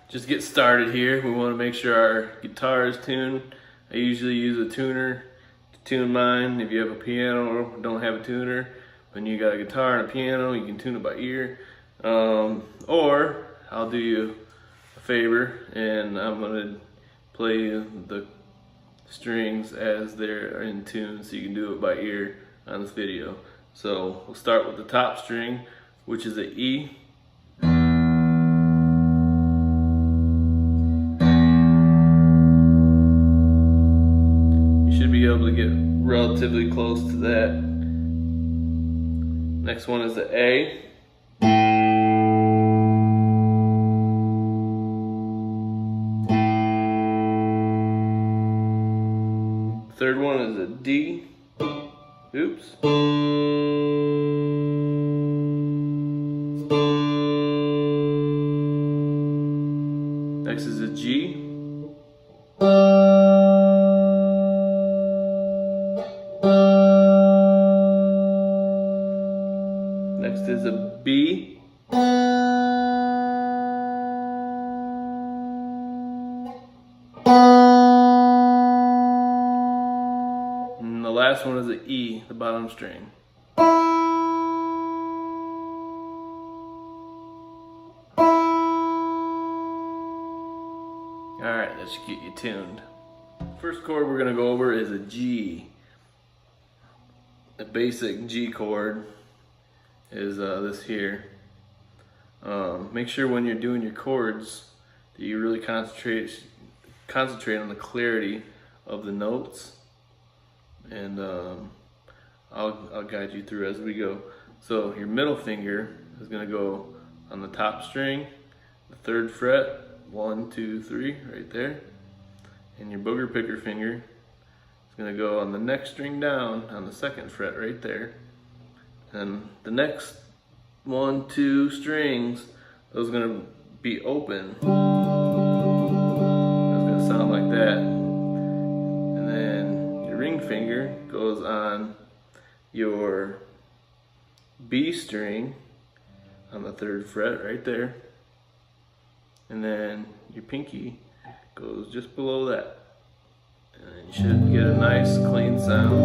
just get started here. We want to make sure our guitar is tuned. I usually use a tuner to tune mine. If you have a piano or don't have a tuner, when you got a guitar and a piano, you can tune it by ear. Or I'll do you a favor and I'm gonna play the strings as they're in tune so you can do it by ear on this video. So we'll start with the top string, which is an E. You should be able to get relatively close to that. Next one is the A. Third one is a D. Oops. Next is a G. Next is a B. And the last one is an E, the bottom string. Alright, that should get you tuned. First chord we're going to go over is a G. The basic G chord is this here. Make sure when you're doing your chords that you really concentrate on the clarity of the notes, and I'll guide you through as we go. So your middle finger is going to go on the top string, the 3rd fret, 1, 2, 3, right there, and your booger picker finger is going to go on the next string down on the 2nd fret right there, and the next 1, 2 strings, those are going to be open. It's going to sound like that. And then your ring finger goes on your B string on the 3rd fret right there. And then your pinky goes just below that. And you should get a nice clean sound.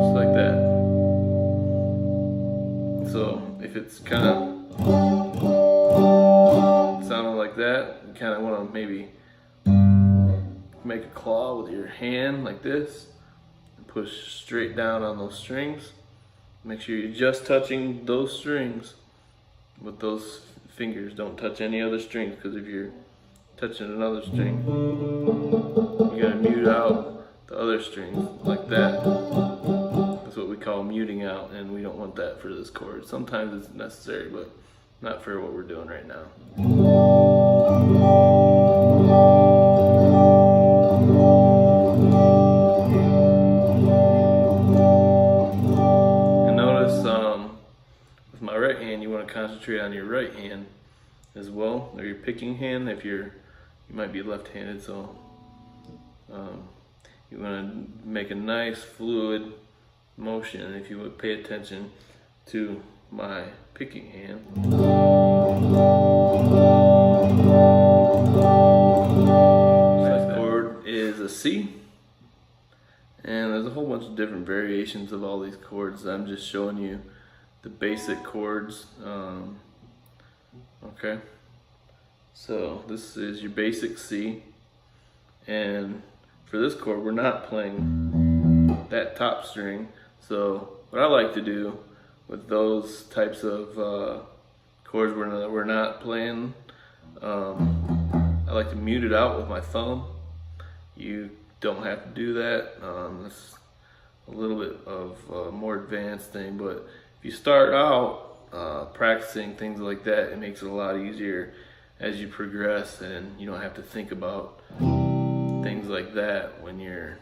Just like that. So if it's kind of sounding like that, you kind of want to maybe make a claw with your hand like this and push straight down on those strings. Make sure you're just touching those strings with those fingers. Don't touch any other strings, because if you're touching another string, you gotta mute out the other strings like that. That's what we call muting out, and we don't want that for this chord. Sometimes it's necessary, but not for what we're doing right now. And notice with my right hand, you want to concentrate on your right hand as well, or your picking hand if you might be left-handed. So you want to make a nice fluid motion, and if you would pay attention to my picking hand. Next chord is a C, and there's a whole bunch of different variations of all these chords. I'm just showing you the basic chords. Okay, so this is your basic C, and for this chord we're not playing that top string. So what I like to do with those types of chords we're not playing, I like to mute it out with my thumb. You don't have to do that. It's a little bit of a more advanced thing, but if you start out practicing things like that, it makes it a lot easier as you progress, and you don't have to think about things like that when you're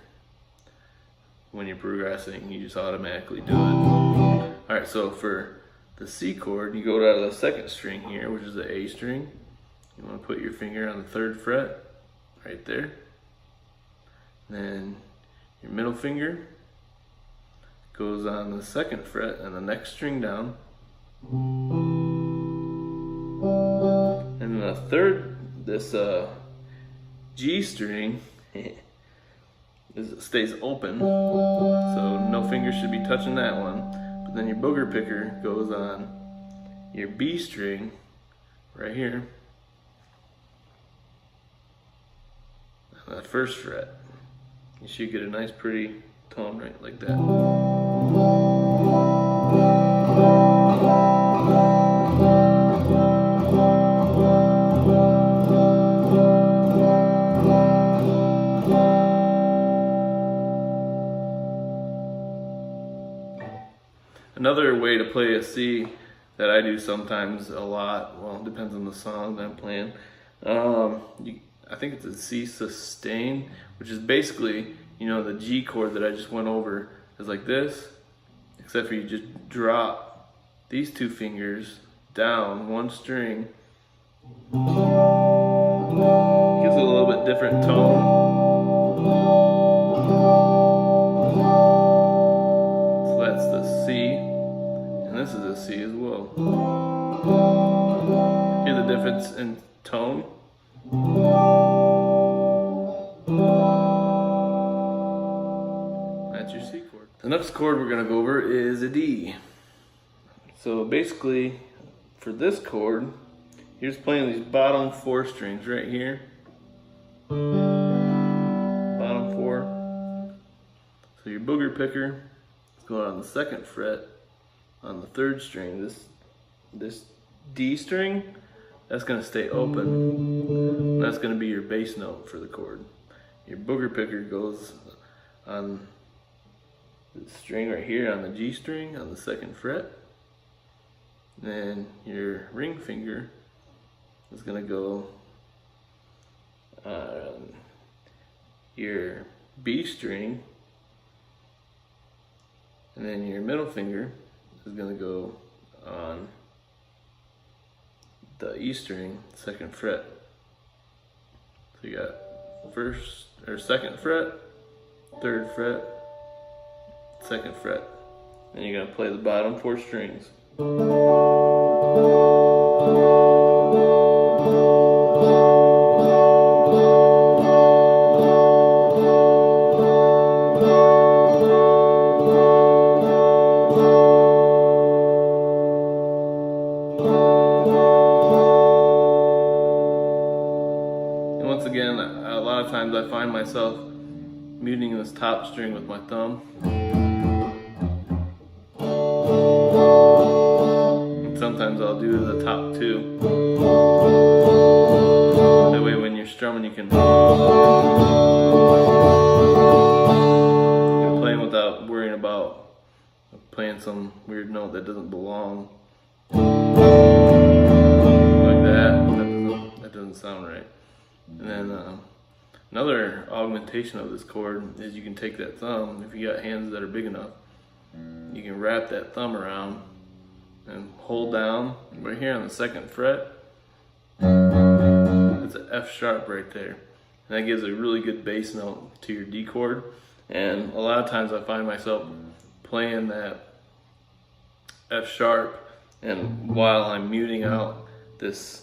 progressing. You just automatically do it. Alright, so for the C chord, you go to the 2nd string here, which is the A string. You want to put your finger on the 3rd fret right there. Then your middle finger goes on the 2nd fret and the next string down. this G string stays open, so no finger should be touching that one. But then your booger picker goes on your B string right here, on that first fret. You should get a nice pretty tone right like that. Another way to play a C that I do sometimes a lot, well, it depends on the song that I'm playing. I think it's a C sustain, which is basically, you know, the G chord that I just went over is like this, except for you just drop these two fingers down one string. Gives it a little bit different tone. So that's the C, and this is a C as well. Hear the difference in tone? That's your C chord. The next chord we're going to go over is a D. So basically, for this chord, you're just playing these bottom four strings right here. Bottom four. So your booger picker is going on the second fret on the third string. This D string, that's going to stay open. And that's going to be your bass note for the chord. Your booger picker goes on the string right here on the G string on the second fret. Then your ring finger is going to go on your B string, and then your middle finger is going to go on the E string, second fret. So you got first or second fret, third fret, second fret. Then you're going to play the bottom four strings. Once again, a lot of times I find myself muting this top string with my thumb. And sometimes I'll do the top two. That way when you're strumming you can you're playing without worrying about playing some weird note that doesn't belong. Like that doesn't sound right. And then another augmentation of this chord is you can take that thumb, if you got hands that are big enough, you can wrap that thumb around and hold down right here on the second fret. It's an F sharp right there. And that gives a really good bass note to your D chord. And a lot of times I find myself playing that F sharp, and while I'm muting out this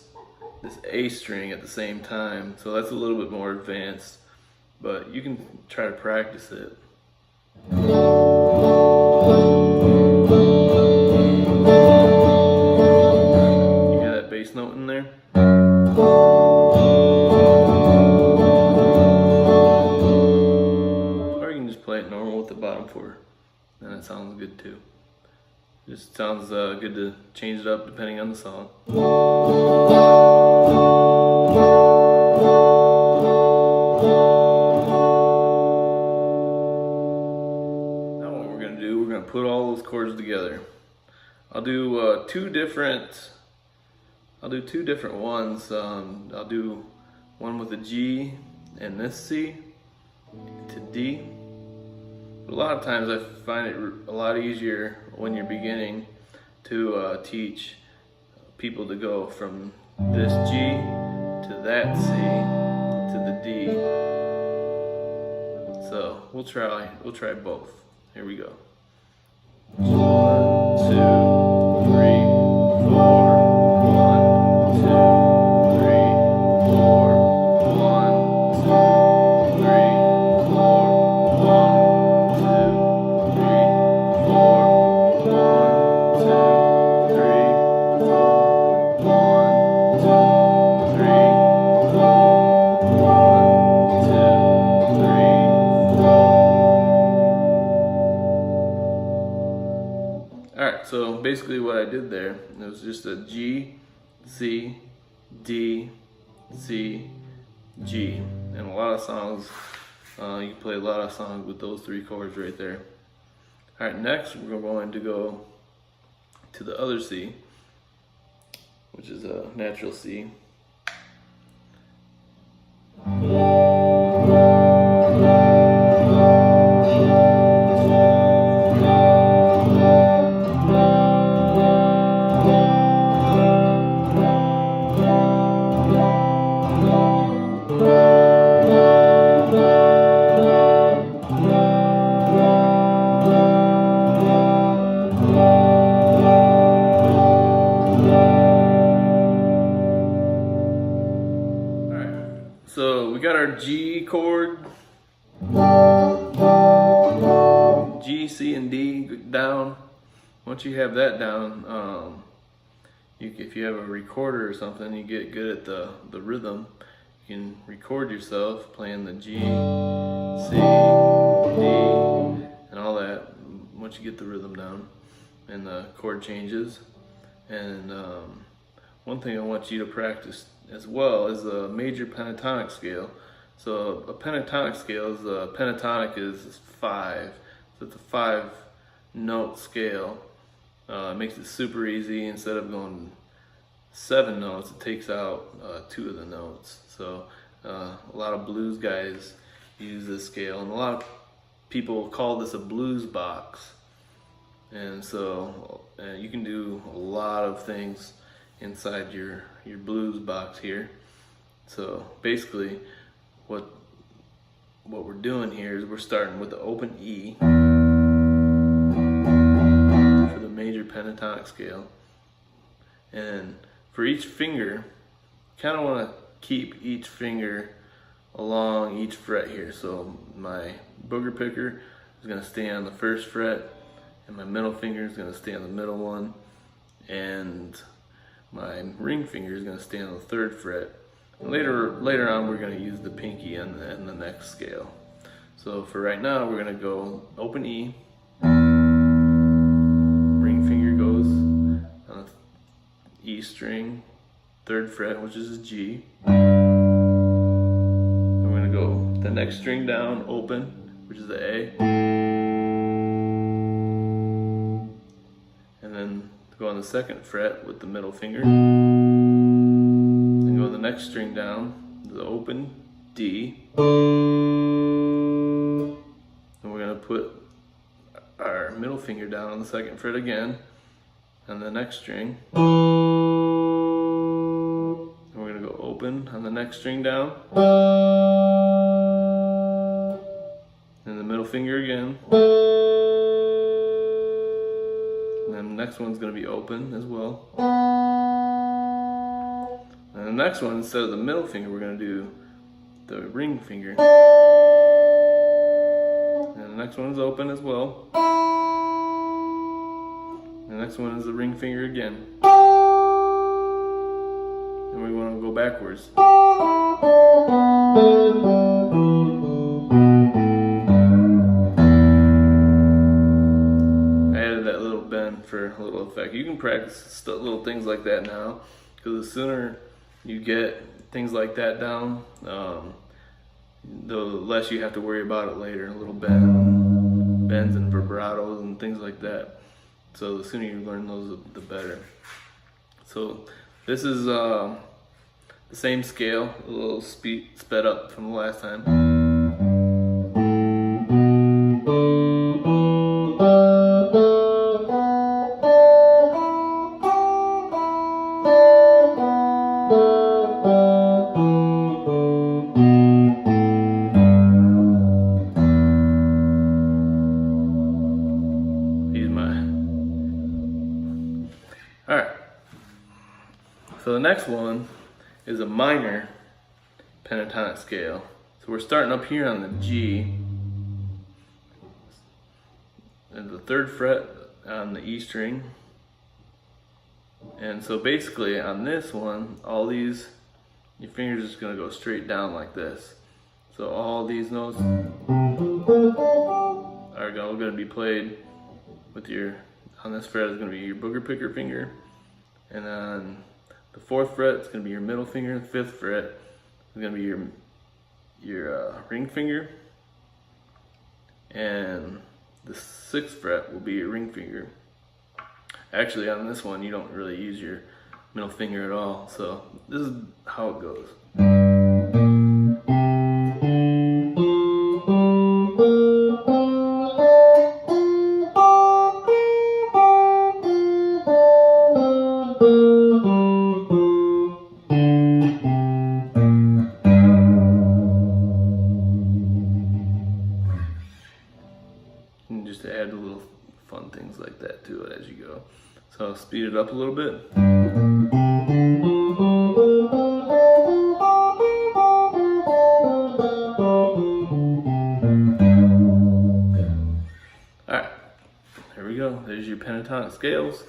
A string at the same time. So that's a little bit more advanced, but you can try to practice it. You hear that bass note in there? Or you can just play it normal with the bottom four, and it sounds good too. Just sounds good to change it up depending on the song. Now what we're going to do, we're going to put all those chords together. I'll do two different ones. I'll do one with a G and this C to D. But a lot of times I find it a lot easier when you're beginning to teach people to go from this G to that C to the D. So we'll try both. Here we go. 1, 2, 3, 4. 1, 2, 3. basically what I did there, it was just a G, C, D, C, G. And a lot of songs, you can play a lot of songs with those 3 chords right there. Alright, next we're going to go to the other C, which is a natural C. So we got our G chord, G, C, and D down. Once you have that down, if you have a recorder or something, you get good at the rhythm. You can record yourself playing the G, C, D, and all that. Once you get the rhythm down and the chord changes. And one thing I want you to practice as well is a major pentatonic scale. So a pentatonic scale is, pentatonic is 5. So it's a 5-note scale. It makes it super easy. Instead of going 7 notes, it takes out 2 of the notes. So a lot of blues guys use this scale, and a lot of people call this a blues box. And so you can do a lot of things inside your blues box here. So basically what we're doing here is we're starting with the open E for the major pentatonic scale, and for each finger, kind of want to keep each finger along each fret here. So my booger picker is going to stay on the 1st fret, and my middle finger is going to stay on the middle one, and my ring finger is going to stay on the 3rd fret. And later on, we're going to use the pinky in the next scale. So for right now, we're going to go open E, ring finger goes on the E string, 3rd fret, which is a G. And we're going to go the next string down, open, which is the A. And then go on the 2nd fret with the middle finger, and go the next string down, the open D, and we're going to put our middle finger down on the 2nd fret again, and the next string, and we're going to go open on the next string down, and the middle finger again. And the next one's going to be open as well. And the next one, instead of the middle finger, we're going to do the ring finger. And the next one is open as well. And the next one is the ring finger again. And we want to go backwards. For a little effect. You can practice little things like that now, because the sooner you get things like that down, the less you have to worry about it later. Little bends and vibratos and things like that. So the sooner you learn those, the better. So this is the same scale, a little sped up from the last time. Alright, so the next one is a minor pentatonic scale. So we're starting up here on the G, and the 3rd fret on the E string. And so basically on this one, all these, your fingers are just going to go straight down like this. So all these notes are all going to be played with your on this fret is going to be your booger picker finger, and on the 4th fret it's going to be your middle finger. The 5th fret is going to be your ring finger, and the 6th fret will be your ring finger. Actually, on this one you don't really use your middle finger at all, so this is how it goes. And just add little fun things like that to it as you go. So I'll speed it up a little bit. Alright, there we go. There's your pentatonic scales.